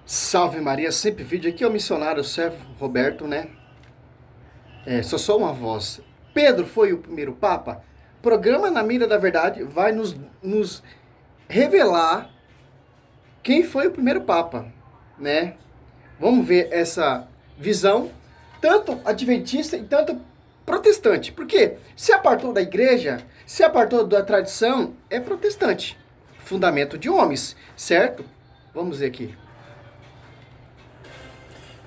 Salve Maria, sempre vídeo. Aqui é o missionário servo Roberto, né? Sou só uma voz. Pedro foi o primeiro Papa? Programa Na Mira da Verdade vai nos revelar quem foi o primeiro Papa, né? Vamos ver essa visão, tanto adventista e tanto protestante. Porque se apartou da igreja, se apartou da tradição, é protestante. Fundamento de homens, certo? Vamos ver aqui.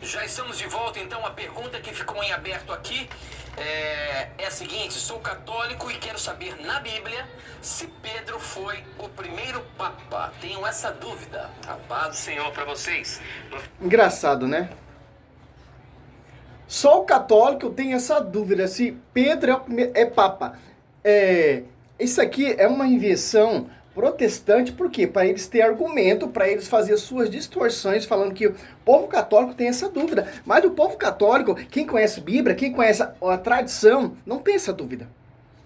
Já estamos de volta, então a pergunta que ficou em aberto aqui é a seguinte: sou católico e quero saber na Bíblia se Pedro foi o primeiro Papa. Tenho essa dúvida. A paz do Senhor para vocês. Engraçado, né? Só o católico tem essa dúvida se Pedro é Papa. Isso aqui é uma invenção protestante, por quê? Para eles terem argumento, para eles fazerem suas distorções, falando que o povo católico tem essa dúvida. Mas o povo católico, quem conhece a Bíblia, quem conhece a tradição, não tem essa dúvida.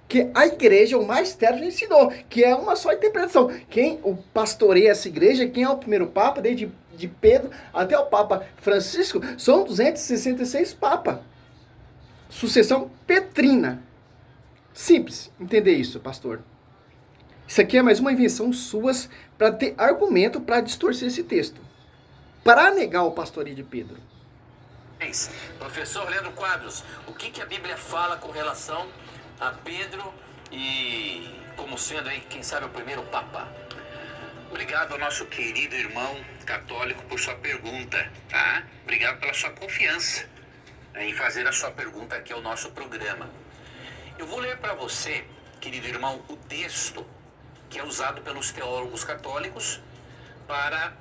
Que a igreja, o magistério já ensinou, que é uma só interpretação. Quem o pastoreia essa igreja, quem é o primeiro Papa, desde de Pedro até o Papa Francisco, são 266 papas. Sucessão petrina. Simples entender isso, pastor. Isso aqui é mais uma invenção suas para ter argumento para distorcer esse texto. Para negar o pastoreio de Pedro. Professor Leandro Quadros, o que a Bíblia fala com relação a Pedro e como sendo aí, quem sabe, o primeiro Papa? Obrigado ao nosso querido irmão católico por sua pergunta, tá? Obrigado pela sua confiança em fazer a sua pergunta aqui ao nosso programa. Eu vou ler para você, querido irmão, o texto que é usado pelos teólogos católicos para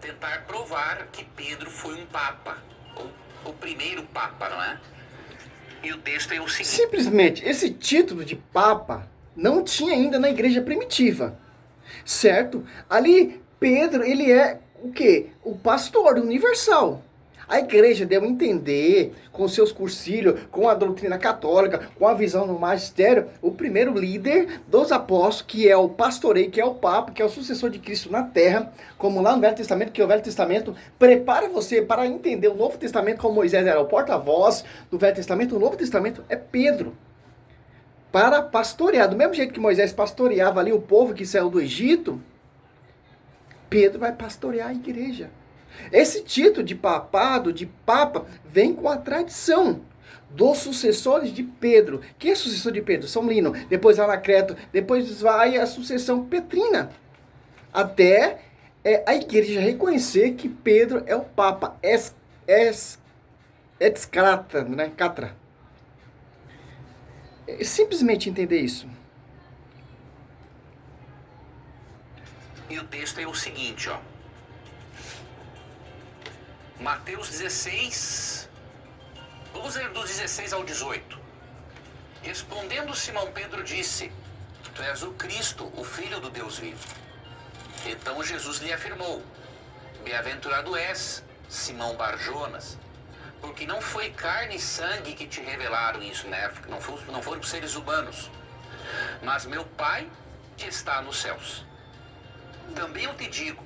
tentar provar que Pedro foi um Papa, ou o primeiro Papa, não é? E o texto é o seguinte: simplesmente, esse título de Papa não tinha ainda na igreja primitiva. Certo? Ali, Pedro, ele é o quê? O pastor universal. A igreja deu a entender, com seus cursilhos, com a doutrina católica, com a visão do magistério, o primeiro líder dos apóstolos, que é o pastoreio, que é o Papa, que é o sucessor de Cristo na terra, como lá no Velho Testamento, que o Velho Testamento prepara você para entender o Novo Testamento, como Moisés era o porta-voz do Velho Testamento, o Novo Testamento é Pedro. Para pastorear, do mesmo jeito que Moisés pastoreava ali o povo que saiu do Egito, Pedro vai pastorear a igreja. Esse título de papado, de papa, vem com a tradição dos sucessores de Pedro. Quem é sucessor de Pedro? São Lino, depois Anacleto, depois vai a sucessão petrina. Até a igreja reconhecer que Pedro é o papa. Excrata, né? Catra. Simplesmente entender isso. E o texto é o seguinte, ó. Mateus 16, vamos ler do 16 ao 18. Respondendo Simão Pedro disse: Tu és o Cristo, o Filho do Deus vivo. Então Jesus lhe afirmou: Bem-aventurado és, Simão Barjonas, porque não foi carne e sangue que te revelaram isso, né? Não foram seres humanos, mas meu Pai que está nos céus. Também eu te digo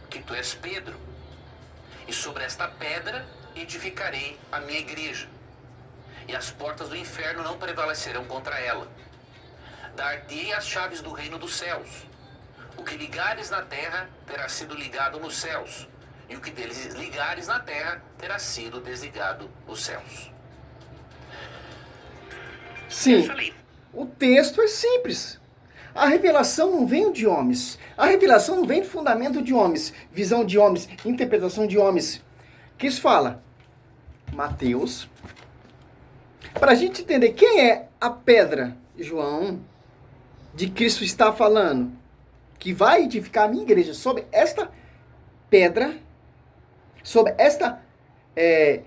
que tu és Pedro, e sobre esta pedra edificarei a minha igreja, e as portas do inferno não prevalecerão contra ela. Dar-te-ei as chaves do reino dos céus. O que ligares na terra terá sido ligado nos céus, e o que deles ligares na terra terá sido desligado nos céus. Sim, o texto é simples. A revelação não vem de homens. A revelação não vem de fundamento de homens, visão de homens, interpretação de homens. Que isso fala? Mateus. Para a gente entender quem é a pedra, João, de Cristo está falando, que vai edificar a minha igreja sobre esta pedra, sobre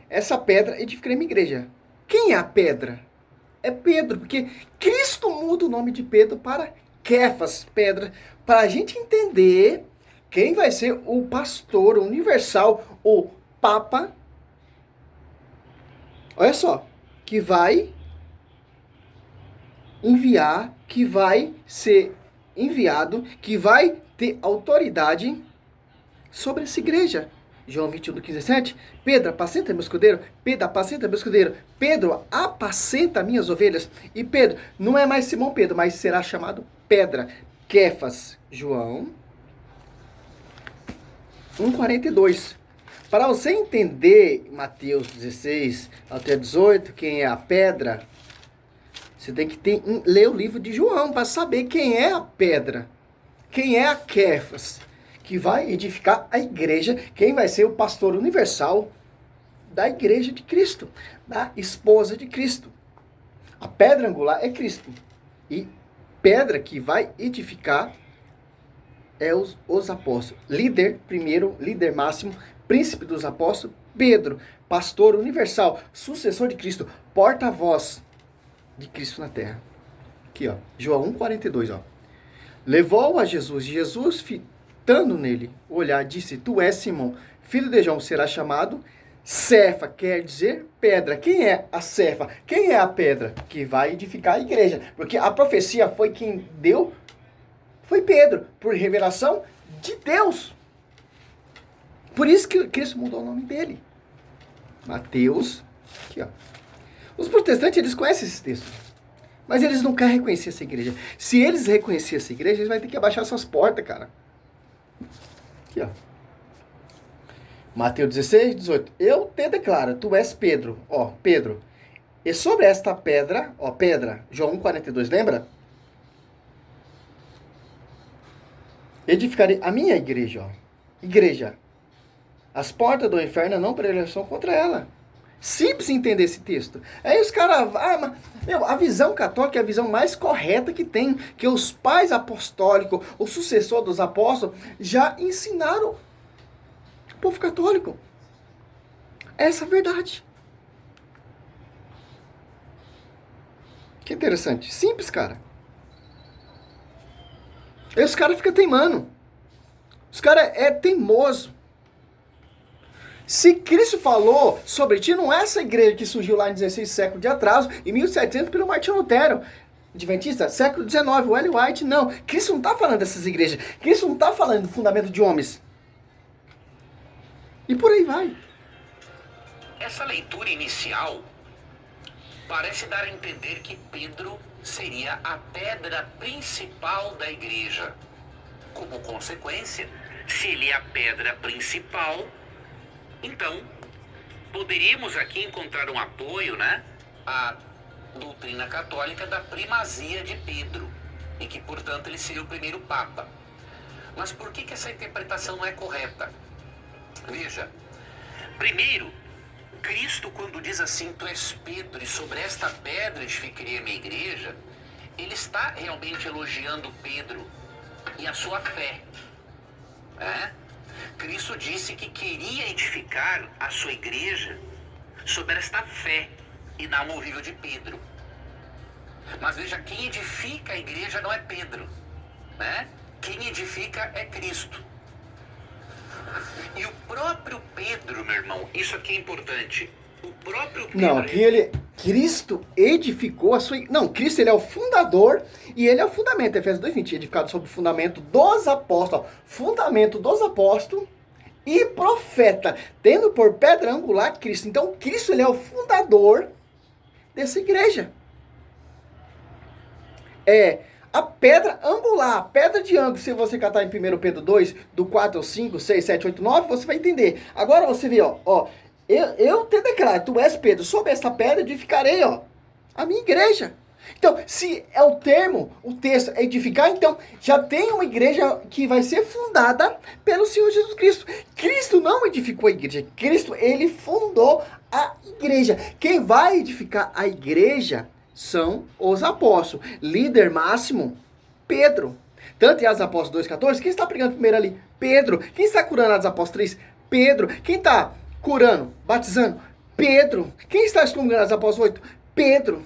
essa pedra edificarei a minha igreja. Quem é a pedra? É Pedro, porque Cristo muda o nome de Pedro para Kefas, pedra, para a gente entender quem vai ser o pastor universal, o Papa. Olha só, que vai enviar, que vai ser enviado, que vai ter autoridade sobre essa igreja. João 21, do 15 a 17. Pedro, apacenta meu escudeiro. Pedro, apacenta meu escudeiro. Pedro, apacenta minhas ovelhas. E Pedro, não é mais Simão Pedro, mas será chamado Pedra. Quefas. João 1,42. Para você entender Mateus 16 até 18, quem é a pedra, você tem que ler o livro de João para saber quem é a pedra. Quem é a Quefas, que vai edificar a igreja, quem vai ser o pastor universal da igreja de Cristo, da esposa de Cristo. A pedra angular é Cristo. E pedra que vai edificar é os apóstolos. Líder primeiro, líder máximo, príncipe dos apóstolos, Pedro, pastor universal, sucessor de Cristo, porta-voz de Cristo na terra. Aqui, ó, João 1,42, ó. Levou a Jesus, e Jesus, fitando nele o olhar, disse, tu és Simão, filho de João, será chamado Cefa, quer dizer pedra. Quem é a Cefa? Quem é a pedra? Que vai edificar a igreja. Porque a profecia foi quem deu, foi Pedro, por revelação de Deus. Por isso que Cristo mudou o nome dele. Mateus, aqui ó. Os protestantes, eles conhecem esse texto. Mas eles não querem reconhecer essa igreja. Se eles reconhecerem essa igreja, eles vão ter que abaixar suas portas, cara. Aqui, ó. Mateus 16, 18. Eu te declaro, tu és Pedro. Ó, Pedro. E sobre esta pedra, ó, pedra, João 1,42, lembra? Edificarei a minha igreja, ó. Igreja. As portas do inferno não prevalecerão contra ela. Simples entender esse texto. Aí os caras... a visão católica é a visão mais correta que tem. Que os pais apostólicos, o sucessor dos apóstolos, já ensinaram o povo católico. Essa é a verdade. Que interessante. Simples, cara. Aí os caras ficam teimando. Os caras é teimoso. Se Cristo falou sobre ti, não é essa igreja que surgiu lá em 16 séculos de atraso, em 1700 pelo Martinho Lutero, adventista, século 19, o Ellen White, não. Cristo não está falando dessas igrejas. Cristo não está falando do fundamento de homens. E por aí vai. Essa leitura inicial parece dar a entender que Pedro seria a pedra principal da igreja. Como consequência, se ele é a pedra principal, então poderíamos aqui encontrar um apoio, né, à doutrina católica da primazia de Pedro, e que, portanto, ele seria o primeiro papa. Mas por que essa interpretação não é correta? Veja, primeiro, Cristo, quando diz assim, tu és Pedro, e sobre esta pedra edificarei a minha igreja, ele está realmente elogiando Pedro e a sua fé. Cristo disse que queria edificar a sua igreja sobre esta fé inamovível de Pedro. Mas veja, quem edifica a igreja não é Pedro, né? Quem edifica é Cristo. E o próprio Pedro, meu irmão, isso aqui é importante. O próprio Pedro... Não, aqui Cristo edificou a sua... Não, Cristo, ele é o fundador e ele é o fundamento. Efésios 2,20, edificado sobre o fundamento dos apóstolos. Fundamento dos apóstolos e profeta, tendo por pedra angular Cristo. Então, Cristo, ele é o fundador dessa igreja. É a pedra angular, a pedra de ângulo. Se você catar em 1 Pedro 2, do 4 ao 5, 6, 7, 8, 9, você vai entender. Agora você vê, ó, eu te declaro, tu és Pedro, sobre esta pedra edificarei, ó, a minha igreja. Então, se é o termo, o texto é edificar, então já tem uma igreja que vai ser fundada pelo Senhor Jesus Cristo. Cristo não edificou a igreja, Cristo, ele fundou a igreja. Quem vai edificar a igreja são os apóstolos. Líder máximo, Pedro. Tanto em Atos Apóstolos 2,14, quem está pregando primeiro ali? Pedro. Quem está curando Atos Apóstolos 3? Pedro. Quem está curando, batizando? Pedro. Quem está excomungando Atos Apóstolos 8? Pedro.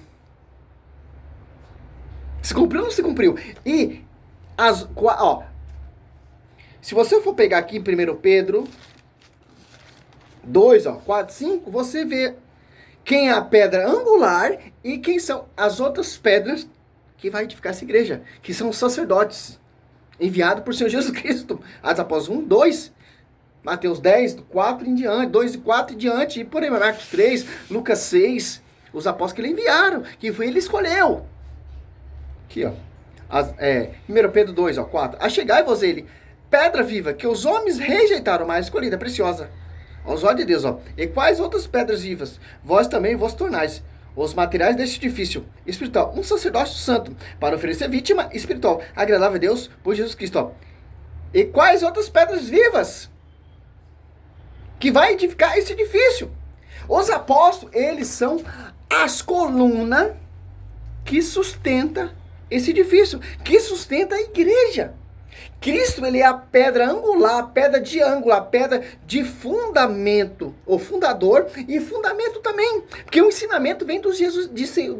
Se cumpriu ou não se cumpriu? E, se você for pegar aqui em 1 Pedro 2, 4, 5, você vê quem é a pedra angular e quem são as outras pedras que vai edificar essa igreja, que são os sacerdotes, enviados por Senhor Jesus Cristo. Atos Apóstolos 1, 2, Mateus 10, do 4 em diante, 2 e 4 em diante, e por aí, Marcos 3, Lucas 6, os apóstolos que ele enviaram, que foi ele escolheu. Aqui, ó. 1 Pedro 2, ó, 4. Achegai-vos ele, pedra viva, que os homens rejeitaram, mas escolhida, preciosa aos olhos de Deus, ó. E quais outras pedras vivas? Vós também vos tornais os materiais deste edifício espiritual, um sacerdócio santo, para oferecer vítima espiritual, agradável a Deus por Jesus Cristo, ó. E quais outras pedras vivas que vai edificar esse edifício? Os apóstolos, eles são as colunas que sustenta esse edifício, que sustenta a igreja. Cristo, ele é a pedra angular, a pedra de ângulo, a pedra de fundamento, o fundador e fundamento também, porque o ensinamento vem do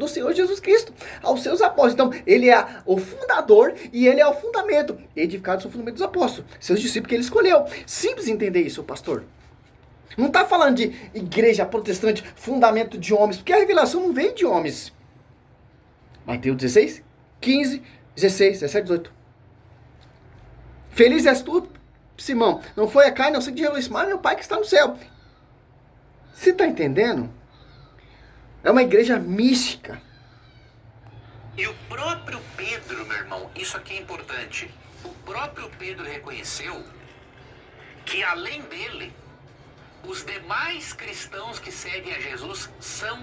Senhor Jesus Cristo aos seus apóstolos. Então, ele é o fundador e ele é o fundamento, edificado sobre o fundamento dos apóstolos, seus discípulos que ele escolheu. Simples entender isso, pastor. Não está falando de igreja protestante, fundamento de homens, porque a revelação não veio de homens. Mateus 16, 15, 16, 17, 18. Feliz és tu, Simão. Não foi a carne, não sei que revelou isso, mas meu Pai que está no céu. Você está entendendo? É uma igreja mística. E o próprio Pedro, meu irmão, isso aqui é importante. O próprio Pedro reconheceu que além dele, os demais cristãos que seguem a Jesus são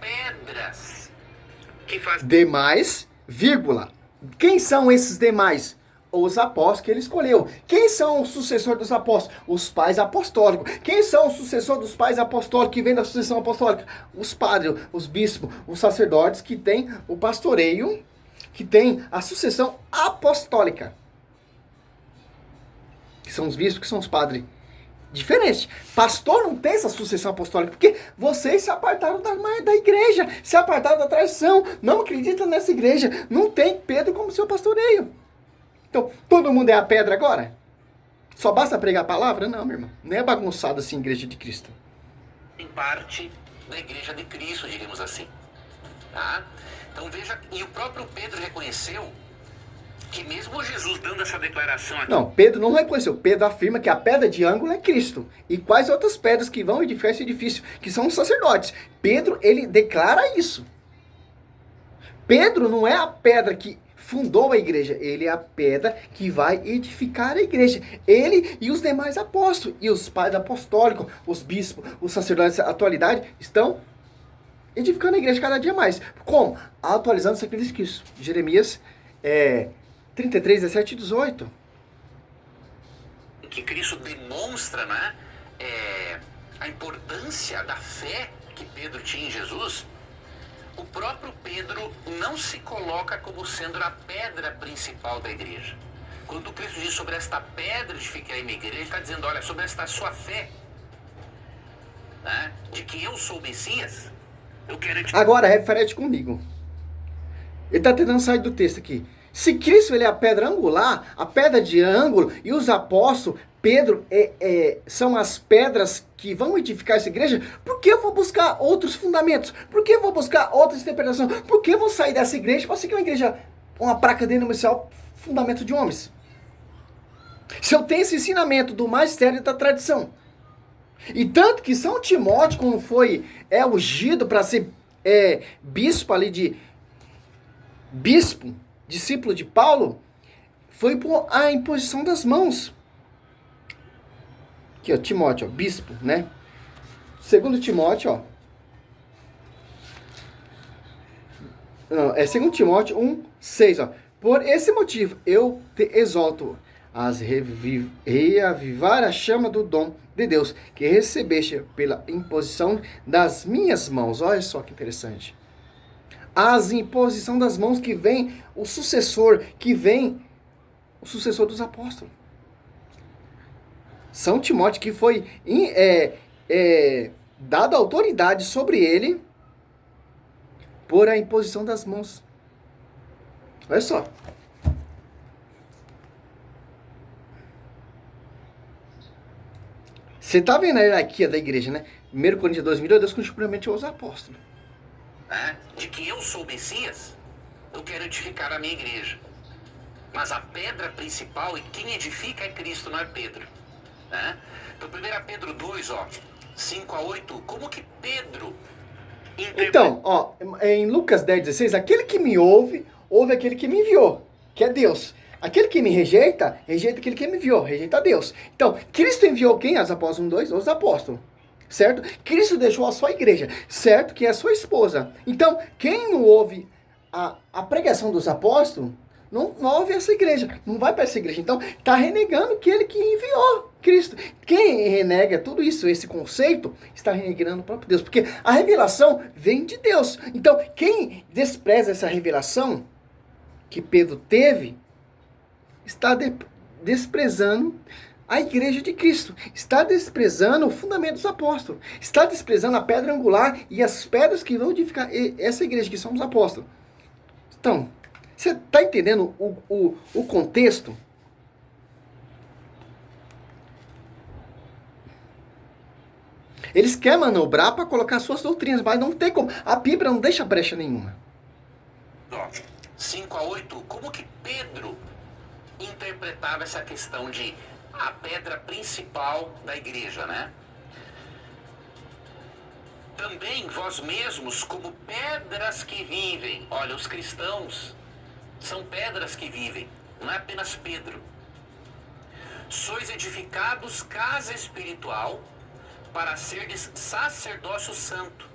pedras. Demais, vírgula. Quem são esses demais? Os apóstolos que ele escolheu. Quem são os sucessores dos apóstolos? Os pais apostólicos. Quem são os sucessores dos pais apostólicos que vêm da sucessão apostólica? Os padres, os bispos, os sacerdotes que têm o pastoreio, que tem a sucessão apostólica. Que são os bispos, que são os padres. Diferente. Pastor não tem essa sucessão apostólica, porque vocês se apartaram da igreja, se apartaram da tradição, não acreditam nessa igreja, não tem Pedro como seu pastoreio. Então, todo mundo é a pedra agora? Só basta pregar a palavra? Não, meu irmão. Não é bagunçado assim a igreja de Cristo. Em parte da igreja de Cristo, diríamos assim. Tá? Então veja, e o próprio Pedro reconheceu que mesmo Jesus dando essa declaração aqui... Não, Pedro não reconheceu. Pedro afirma que a pedra de ângulo é Cristo. E quais outras pedras que vão edificar esse edifício? Que são os sacerdotes. Pedro, ele declara isso. Pedro não é a pedra que fundou a igreja, ele é a pedra que vai edificar a igreja. Ele e os demais apóstolos, e os pais apostólicos, os bispos, os sacerdotes da atualidade, estão edificando a igreja cada dia mais. Como? Atualizando o sacrifício de Cristo. Jeremias 33, 17 e 18. Que Cristo demonstra, né, a importância da fé que Pedro tinha em Jesus. O próprio Pedro não se coloca como sendo a pedra principal da igreja. Quando Cristo diz sobre esta pedra edificarei minha igreja, ele está dizendo, olha, sobre esta sua fé, né, de que eu sou o Messias, eu quero... Agora, refere comigo. Ele está tentando sair do texto aqui. Se Cristo ele é a pedra angular, a pedra de ângulo, e os apóstolos, Pedro, são as pedras que vão edificar essa igreja, por que eu vou buscar outros fundamentos? Por que eu vou buscar outras interpretações? Por que eu vou sair dessa igreja para seguir uma igreja, uma placa denominacional, fundamento de homens? Se eu tenho esse ensinamento do magistério e da tradição, e tanto que São Timóteo, quando foi ungido para ser bispo ali bispo, discípulo de Paulo, foi por a imposição das mãos. Aqui, ó, Timóteo, ó, bispo, né? Segundo Timóteo, ó. Não, é 2 Timóteo 1, 6, ó. Por esse motivo, eu te exalto a reavivar a chama do dom de Deus, que recebeste pela imposição das minhas mãos. Olha só que interessante. As imposição das mãos que vem o sucessor dos apóstolos. São Timóteo, que foi dada autoridade sobre ele por a imposição das mãos. Olha só. Você está vendo a hierarquia da igreja, né? 1 Coríntios 2:1, Deus constitucionalmente aos apóstolos. De que eu sou o Messias, eu quero edificar a minha igreja. Mas a pedra principal e quem edifica é Cristo, não é Pedro. Então, 1 Pedro 2, 5 a 8, como que Pedro Então, em Lucas 10:16, aquele que me ouve, ouve aquele que me enviou, que é Deus. Aquele que me rejeita, rejeita aquele que me enviou, rejeita Deus. Então, Cristo enviou quem? As apóstolos 1, 2, os apóstolos. Certo? Cristo deixou a sua igreja, certo? Que é a sua esposa. Então, quem não ouve a pregação dos apóstolos, não ouve essa igreja, não vai para essa igreja. Então, está renegando aquele que enviou Cristo. Quem renega tudo isso, esse conceito, está renegando o próprio Deus. Porque a revelação vem de Deus. Então, quem despreza essa revelação que Pedro teve, está desprezando a igreja de Cristo. Está desprezando o fundamento dos apóstolos. Está desprezando a pedra angular e as pedras que vão edificar essa igreja, que são os apóstolos. Então, você está entendendo o contexto? Eles querem manobrar para colocar suas doutrinas, mas não tem como. A Bíblia não deixa brecha nenhuma. 5 a 8, como que Pedro interpretava essa questão de a pedra principal da igreja, né? Também vós mesmos, como pedras que vivem. Olha, os cristãos são pedras que vivem, não é apenas Pedro. Sois edificados casa espiritual para serdes sacerdócio santo,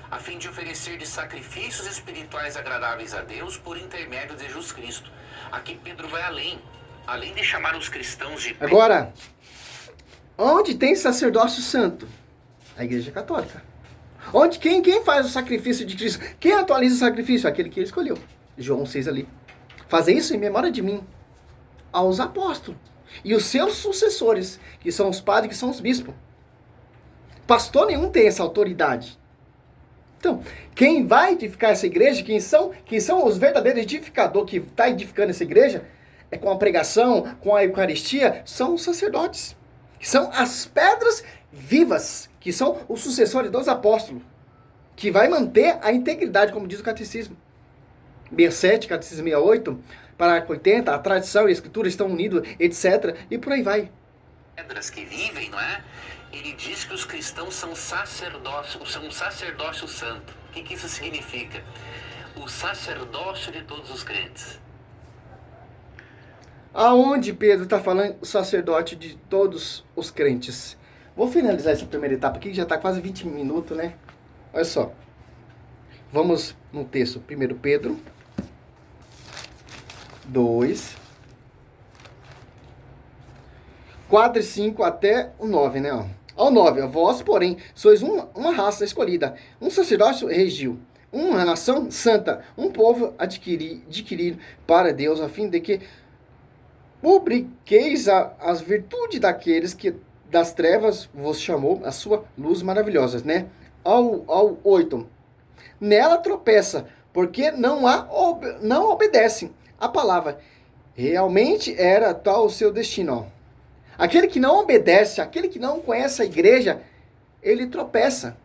a fim de oferecerdes sacrifícios espirituais agradáveis a Deus por intermédio de Jesus Cristo. Aqui Pedro vai além de chamar os cristãos de... Agora, onde tem sacerdócio santo? A Igreja Católica. Onde quem faz o sacrifício de Cristo? Quem atualiza o sacrifício? Aquele que ele escolheu. João 6 ali. Fazer isso em memória de mim. Aos apóstolos. E os seus sucessores, que são os padres, que são os bispos. Pastor nenhum tem essa autoridade. Então, quem vai edificar essa igreja, quem são os verdadeiros edificadores que está edificando essa igreja, é com a pregação, com a Eucaristia, são os sacerdotes. Que são as pedras vivas, que são os sucessores dos apóstolos. Que vai manter a integridade, como diz o Catecismo. 67, Catecismo 68, parágrafo 80, a tradição e a escritura estão unidos, etc. E por aí vai. Pedras que vivem, não é? Ele diz que os cristãos são um sacerdócio santo. O que isso significa? O sacerdócio de todos os crentes. Aonde Pedro está falando o sacerdote de todos os crentes? Vou finalizar essa primeira etapa aqui, que já está quase 20 minutos, né? Olha só. Vamos no texto. 1 Pedro 2, 4 e 5 até o 9, né? Ao 9, vós, porém, sois uma raça escolhida, um sacerdócio regio, uma nação santa, um povo adquirido para Deus, a fim de que publiqueis as virtudes daqueles que das trevas vos chamou a sua luz maravilhosa, né? Ao 8, nela tropeça, porque não obedecem a palavra. Realmente era tal o seu destino, ó. Aquele que não obedece, aquele que não conhece a igreja, ele tropeça.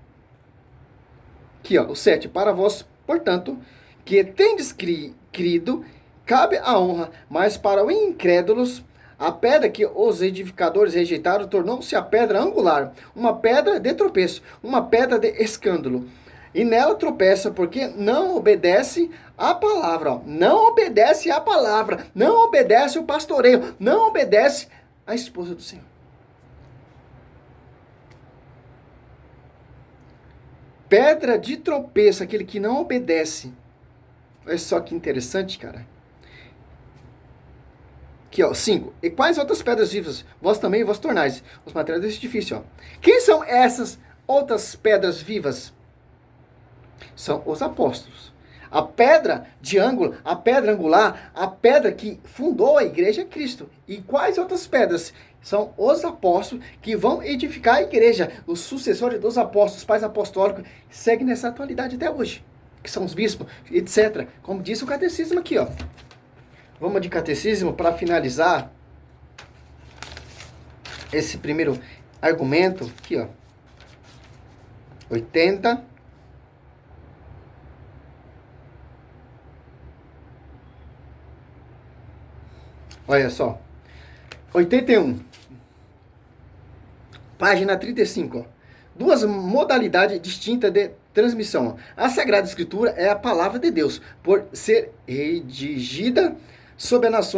Aqui, ó, o 7. Para vós, portanto, que tendes crido, cabe a honra, mas para os incrédulos, a pedra que os edificadores rejeitaram tornou-se a pedra angular, uma pedra de tropeço, uma pedra de escândalo. E nela tropeça, porque não obedece à palavra. Ó. Não obedece à palavra, não obedece o pastoreio, não obedece a esposa do Senhor. Pedra de tropeço, aquele que não obedece. Olha só que interessante, cara. Aqui, ó, 5. E quais outras pedras vivas vós também vos tornais os materiais desse edifício, ó. Quem são essas outras pedras vivas? São os apóstolos. A pedra de ângulo, a pedra angular, a pedra que fundou a igreja é Cristo. E quais outras pedras? São os apóstolos que vão edificar a igreja. Os sucessores dos apóstolos, os pais apostólicos, seguem nessa atualidade até hoje. Que são os bispos, etc. Como disse o catecismo aqui, ó. Vamos de catecismo para finalizar esse primeiro argumento. Aqui, ó. 80. Olha só. 81. Página 35, ó. Duas modalidades distintas de transmissão. A Sagrada Escritura é a palavra de Deus, por ser redigida sob as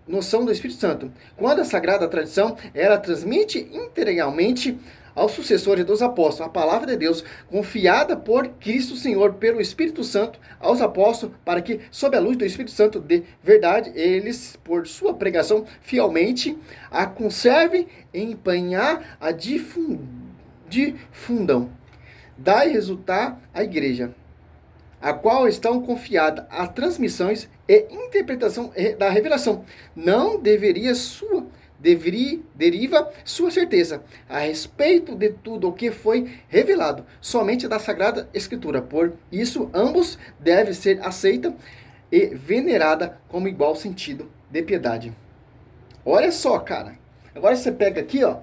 noção do Espírito Santo. Quando a Sagrada Tradição, ela transmite integralmente aos sucessores dos apóstolos a palavra de Deus, confiada por Cristo Senhor pelo Espírito Santo aos apóstolos, para que, sob a luz do Espírito Santo de verdade, eles, por sua pregação, fielmente a conservem, empenhar, a difundam. Dai resultar à igreja, a qual estão confiadas as transmissões e interpretação da revelação. Não deriva sua certeza a respeito de tudo o que foi revelado, somente da Sagrada Escritura. Por isso, ambos devem ser aceita e venerada como igual sentido de piedade. Olha só, cara. Agora você pega aqui, ó.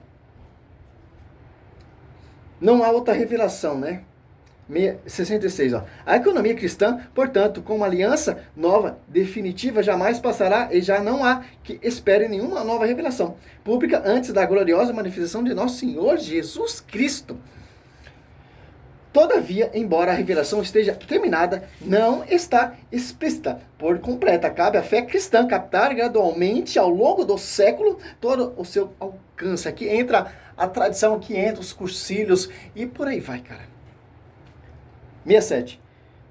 Não há outra revelação, né? 66, ó. A economia cristã, portanto, com uma aliança nova, definitiva, jamais passará e já não há que espere nenhuma nova revelação pública antes da gloriosa manifestação de nosso Senhor Jesus Cristo. Todavia, embora a revelação esteja terminada, não está explícita por completa. Cabe à fé cristã captar gradualmente, ao longo do século, todo o seu alcance. Aqui entra a tradição, aqui entra os cursilhos e por aí vai, cara. 67.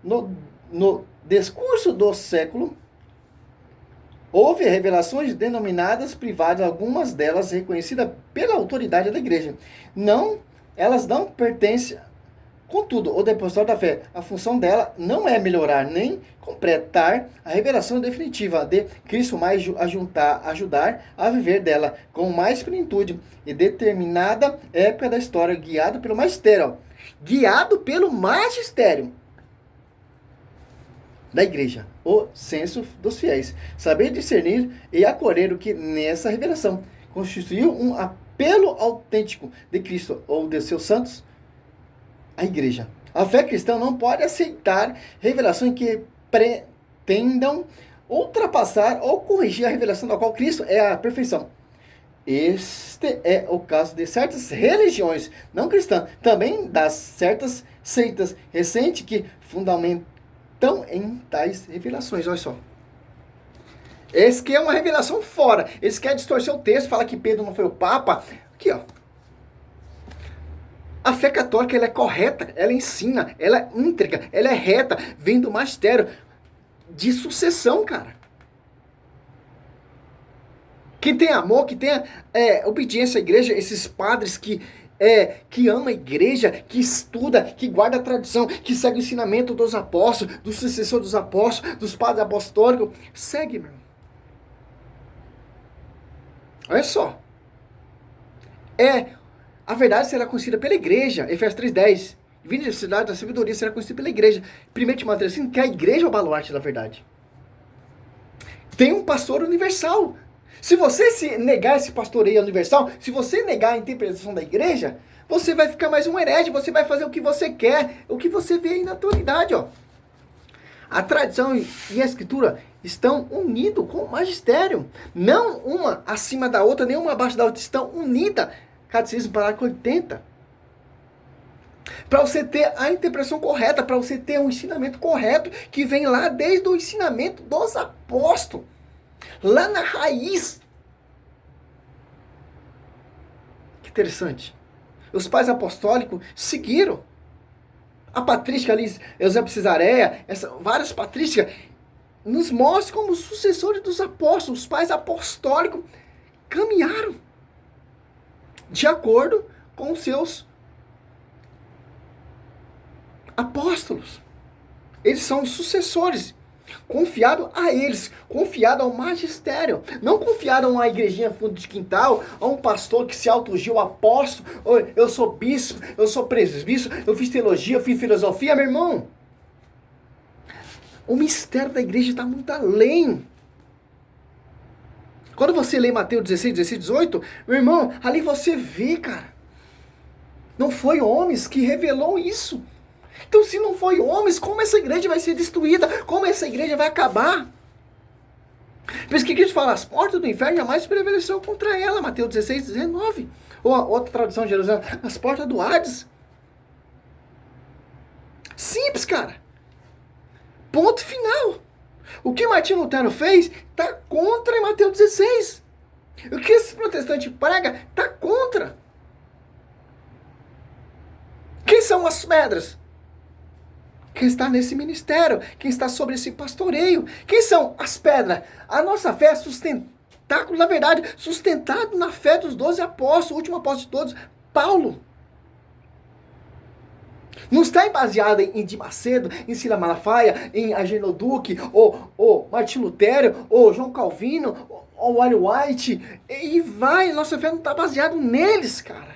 No discurso do século, houve revelações denominadas privadas, algumas delas reconhecidas pela autoridade da igreja. Elas não pertencem. Contudo, o depositório da fé, a função dela não é melhorar nem completar a revelação definitiva de Cristo, mas ajudar a viver dela com mais plenitude e determinada época da história, guiado pelo magistério. Guiado pelo magistério da igreja, o senso dos fiéis. Saber discernir e acolher o que nessa revelação constituiu um apelo autêntico de Cristo ou de seus santos, a igreja. A fé cristã não pode aceitar revelações que pretendam ultrapassar ou corrigir a revelação da qual Cristo é a perfeição. Este é o caso de certas religiões não cristãs, também das certas seitas recentes que fundamentam em tais revelações. Olha só. Esse que é uma revelação fora. Eles querem distorcer o texto, falar que Pedro não foi o Papa. Aqui, ó. A fé católica, ela é correta, ela ensina, ela é íntegra, ela é reta, vem do magistério de sucessão, cara. Que tem amor, que tem obediência à igreja, esses padres que ama a igreja, que estuda, que guarda a tradição, que segue o ensinamento dos apóstolos, do sucessor dos apóstolos, dos padres apostólicos. Segue, meu irmão. Olha só. A verdade será conhecida pela igreja. Efésios 3:10. Vindo da cidade da sabedoria será conhecida pela igreja. 1 Timóteo 3:5, que a igreja é o baluarte da verdade. Tem um pastor universal. Se você se negar esse pastoreio universal, se você negar a interpretação da igreja, você vai ficar mais um herege, você vai fazer o que você quer, o que você vê aí na atualidade, ó. A tradição e a escritura estão unidos com o magistério. Não uma acima da outra, nem uma abaixo da outra, estão unidas. Catecismo, parágrafo 80. Para você ter a interpretação correta, para você ter um ensinamento correto, que vem lá desde o ensinamento dos apóstolos. Lá na raiz. Que interessante. Os pais apostólicos seguiram. A patrística ali, Eusébio de Cesareia, várias patrísticas, nos mostram como sucessores dos apóstolos. Os pais apostólicos caminharam de acordo com os seus apóstolos. Eles são os sucessores. Confiado a eles, confiado ao magistério, não confiado a uma igrejinha fundo de quintal, a um pastor que se auto-ungiu apóstolo, eu sou bispo, eu sou presbítero, eu fiz teologia, eu fiz filosofia, meu irmão. O mistério da igreja está muito além. Quando você lê Mateus 16, 18, meu irmão, ali você vê, cara, não foi homens que revelou isso. Então, se não foi homens, como essa igreja vai ser destruída? Como essa igreja vai acabar? Por isso que Cristo fala, as portas do inferno jamais prevaleceu contra ela, Mateus 16, 19. Ou a outra tradução de Jerusalém, as portas do Hades. Simples, cara. Ponto final. O que Martinho Lutero fez está contra em Mateus 16. O que esse protestante prega está contra. Quem são as pedras? Quem está nesse ministério, quem está sobre esse pastoreio. Quem são as pedras? A nossa fé é sustentáculo, na verdade, sustentado na fé dos 12 apóstolos, o último apóstolo de todos, Paulo. Não está baseada em Edir Macedo, em Cila Malafaia, em Ageno Duque, ou Martinho Lutero, ou João Calvino, ou Wally White, e vai, nossa fé não está baseada neles, cara.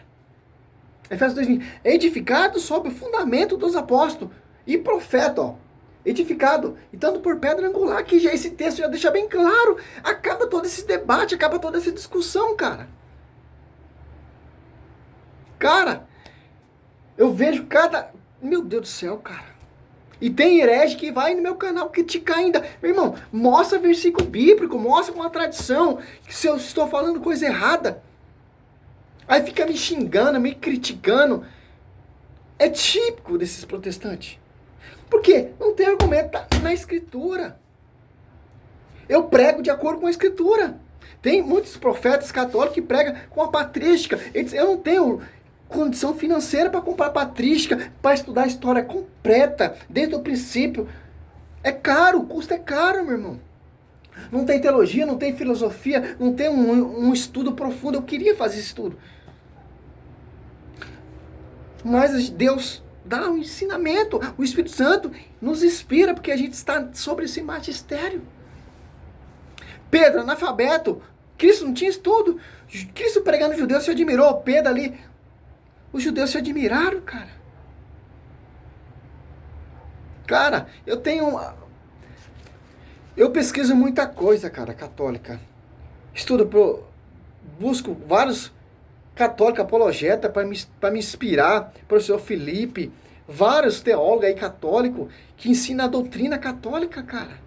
Efésios 2:20, edificado sobre o fundamento dos apóstolos e profeta, ó, edificado, e tanto por pedra angular, que já esse texto já deixa bem claro, acaba todo esse debate, acaba toda essa discussão, cara. Cara, eu vejo meu Deus do céu, cara. E tem herege que vai no meu canal criticar ainda. Meu irmão, mostra versículo bíblico, mostra uma tradição, que se eu estou falando coisa errada. Aí fica me xingando, me criticando. É típico desses protestantes. Por quê? Não tem argumento na escritura. Eu prego de acordo com a escritura. Tem muitos profetas católicos que pregam com a patrística. Eles dizem, eu não tenho condição financeira para comprar patrística, para estudar a história completa, desde o princípio. É caro, o custo é caro, meu irmão. Não tem teologia, não tem filosofia, não tem um estudo profundo. Eu queria fazer esse estudo. Mas Deus dá um ensinamento. O Espírito Santo nos inspira, porque a gente está sobre esse magistério. Pedro, analfabeto. Cristo não tinha estudo. Cristo pregando os judeus se admirou. Pedro ali. Os judeus se admiraram, cara. Cara, eu pesquiso muita coisa, cara, católica. Busco vários católicos apologetas para me inspirar. Professor Felipe, vários teólogos aí católicos que ensinam a doutrina católica, cara.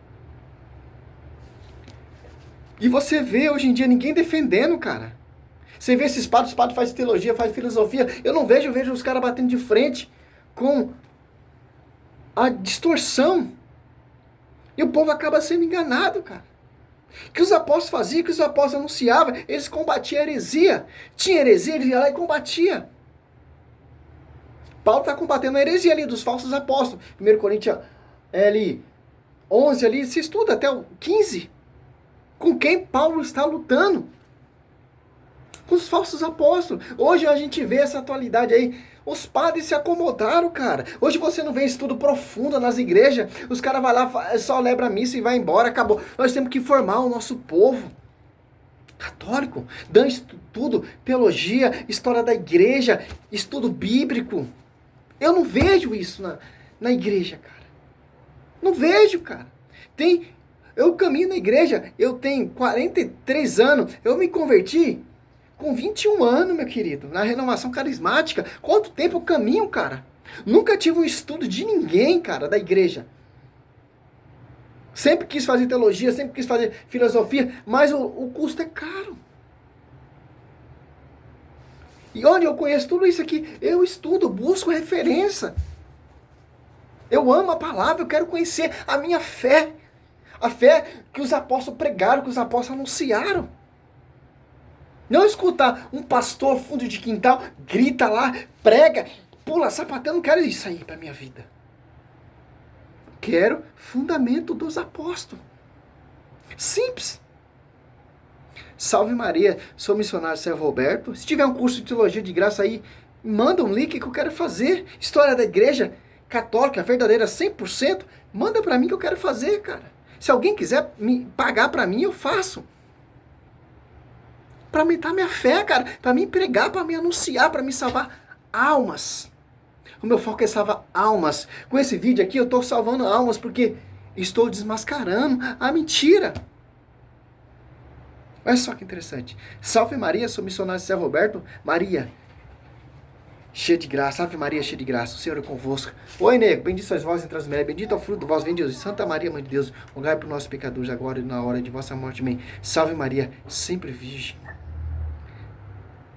E você vê hoje em dia ninguém defendendo, cara. Você vê esses padres fazem teologia, fazem filosofia. Eu vejo os caras batendo de frente com a distorção. E o povo acaba sendo enganado, cara. O que os apóstolos faziam, o que os apóstolos anunciavam, eles combatiam a heresia. Tinha heresia, ele ia lá e combatia. Paulo está combatendo a heresia ali dos falsos apóstolos. 1 Coríntios 11 ali, se estuda até o 15. Com quem Paulo está lutando? Com os falsos apóstolos. Hoje a gente vê essa atualidade aí. Os padres se acomodaram, cara. Hoje você não vê estudo profundo nas igrejas. Os caras vão lá, só celebra a missa e vai embora, acabou. Nós temos que formar o nosso povo católico, dando estudo, teologia, história da igreja, estudo bíblico. Eu não vejo isso na igreja, cara. Não vejo, cara. Eu caminho na igreja, eu tenho 43 anos, eu me converti com 21 anos, meu querido, na renovação carismática. Quanto tempo eu caminho, cara? Nunca tive um estudo de ninguém, cara, da igreja. Sempre quis fazer teologia, sempre quis fazer filosofia, mas o custo é caro. E onde eu conheço tudo isso aqui? Eu estudo, busco referência. Eu amo a palavra, eu quero conhecer a minha fé. A fé que os apóstolos pregaram, que os apóstolos anunciaram. Não escutar um pastor fundo de quintal, grita lá, prega, pula sapateio. Eu não quero isso aí para minha vida. Quero fundamento dos apóstolos. Simples. Salve Maria, sou missionário Sérgio Roberto. Se tiver um curso de teologia de graça aí, manda um link que eu quero fazer. História da igreja católica, verdadeira 100%, manda para mim que eu quero fazer, cara. Se alguém quiser me pagar para mim, eu faço. Para aumentar minha fé, cara. Para me pregar, para me anunciar, para me salvar almas. O meu foco é salvar almas. Com esse vídeo aqui eu estou salvando almas porque estou desmascarando a mentira. Olha só que interessante. Salve Maria, sou missionário Sérgio Roberto. Maria, cheia de graça. Ave Maria, cheia de graça. O Senhor é convosco. Oi, nego. Bendito sois vós entre as mulheres. Bendito é o fruto do vosso ventre, Jesus. Santa Maria, Mãe de Deus, rogai por nós pecadores, agora e na hora de vossa morte. Amém. Salve Maria, sempre virgem.